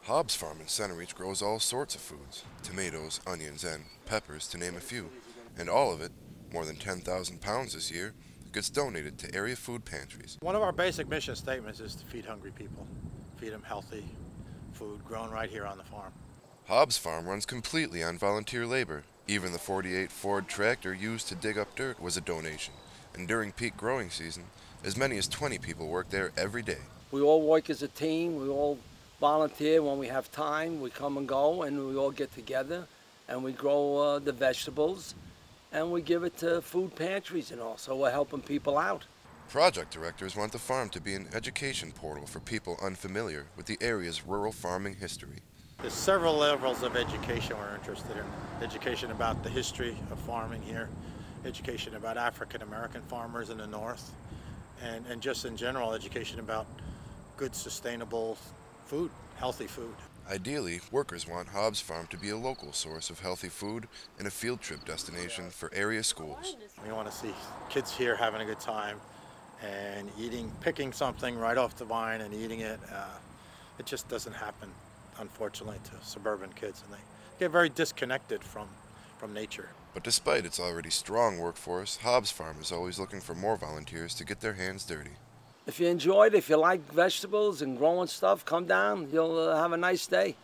Hobbs Farm in Centereach grows all sorts of foods, tomatoes, onions, and peppers to name a few, and all of it, more than 10,000 pounds this year, gets donated to area food pantries. One of our basic mission statements is to feed hungry people, feed them healthy food grown right here on the farm. Hobbs Farm runs completely on volunteer labor. Even the 48 Ford tractor used to dig up dirt was a donation, and during peak growing season, as many as 20 people work there every day. We all work as a team, we all volunteer when we have time, we come and go and we all get together and we grow the vegetables and we give it to food pantries and all, so we're helping people out. Project directors want the farm to be an education portal for people unfamiliar with the area's rural farming history. There's several levels of education we're interested in. Education about the history of farming here, education about African American farmers in the north, and just in general education about good sustainable food, healthy food. Ideally, workers want Hobbs Farm to be a local source of healthy food and a field trip destination for area schools. We want to see kids here having a good time and picking something right off the vine and eating it. It just doesn't happen, unfortunately, to suburban kids, and they get very disconnected from nature. But despite its already strong workforce, Hobbs Farm is always looking for more volunteers to get their hands dirty. If you enjoy it, if you like vegetables and growing stuff, come down. You'll have a nice day.